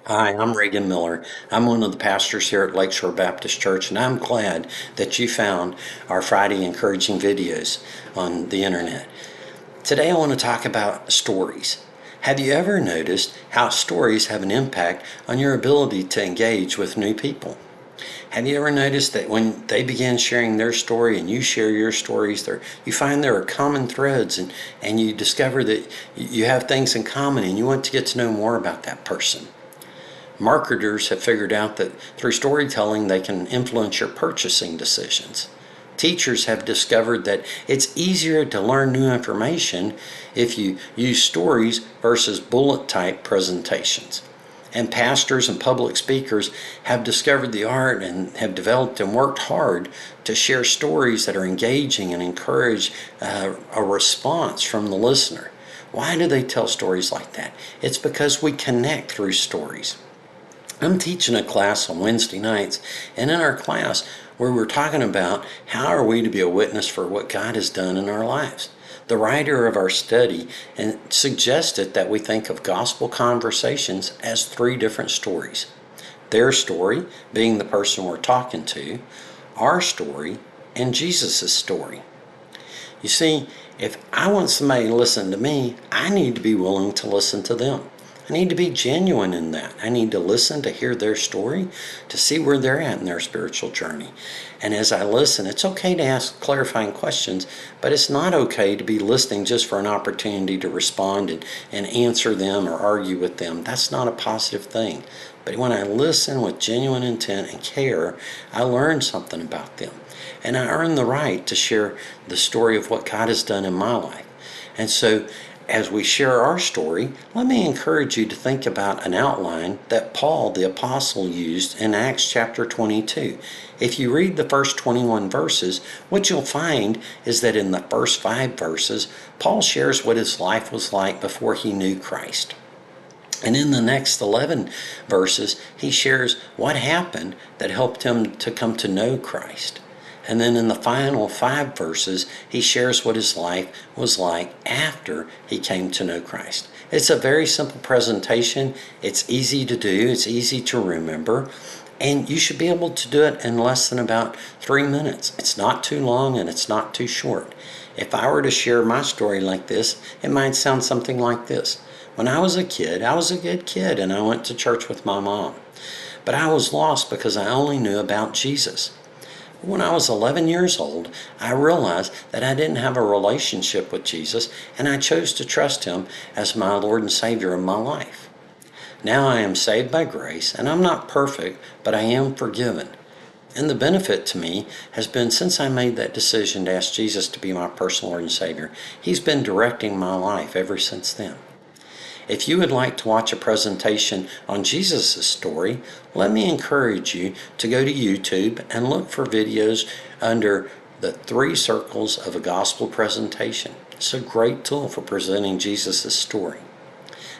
Hi, I'm Reagan Miller. I'm one of the pastors here at Lakeshore Baptist Church, and I'm glad that you found our Friday encouraging videos on the internet. Today I want to talk about stories. Have you ever noticed how stories have an impact on your ability to engage with new people? Have you ever noticed that when they begin sharing their story and you share your stories, you find there are common threads and you discover that you have things in common and you want to get to know more about that person? Marketers have figured out that through storytelling they can influence your purchasing decisions. Teachers have discovered that it's easier to learn new information if you use stories versus bullet type presentations. And pastors and public speakers have discovered the art and have developed and worked hard to share stories that are engaging and encourage a response from the listener. Why do they tell stories like that? It's because we connect through stories. I'm teaching a class on Wednesday nights, and in our class where we're talking about how are we to be a witness for what God has done in our lives. The writer of our study suggested that we think of gospel conversations as three different stories. Their story being the person we're talking to, our story, and Jesus' story. You see, if I want somebody to listen to me, I need to be willing to listen to them. I need to be genuine in that. I need to listen to hear their story, to see where they're at in their spiritual journey. And as I listen, it's okay to ask clarifying questions, but it's not okay to be listening just for an opportunity to respond and answer them or argue with them. That's not a positive thing. But when I listen with genuine intent and care, I learn something about them. And I earn the right to share the story of what God has done in my life. And so, as we share our story, let me encourage you to think about an outline that Paul the Apostle used in Acts chapter 22. If you read the first 21 verses, what you'll find is that in the first 5 verses, Paul shares what his life was like before he knew Christ. And in the next 11 verses, he shares what happened that helped him to come to know Christ. And then in the final 5 verses, he shares what his life was like after he came to know Christ. It's a very simple presentation. It's easy to do. It's easy to remember. And you should be able to do it in less than about 3 minutes. It's not too long and it's not too short. If I were to share my story like this, it might sound something like this. When I was a kid, I was a good kid and I went to church with my mom. But I was lost because I only knew about Jesus. When I was 11 years old, I realized that I didn't have a relationship with Jesus, and I chose to trust Him as my Lord and Savior in my life. Now I am saved by grace, and I'm not perfect, but I am forgiven. And the benefit to me has been since I made that decision to ask Jesus to be my personal Lord and Savior, He's been directing my life ever since then. If you would like to watch a presentation on Jesus' story, let me encourage you to go to YouTube and look for videos under the 3 circles of a gospel presentation. It's a great tool for presenting Jesus' story.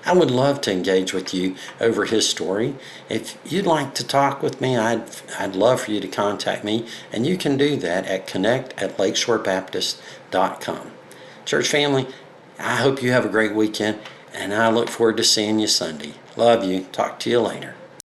I would love to engage with you over his story. If you'd like to talk with me, I'd love for you to contact me, and you can do that at connect@lakeshorebaptist.com. Church family, I hope you have a great weekend, and I look forward to seeing you Sunday. Love you. Talk to you later.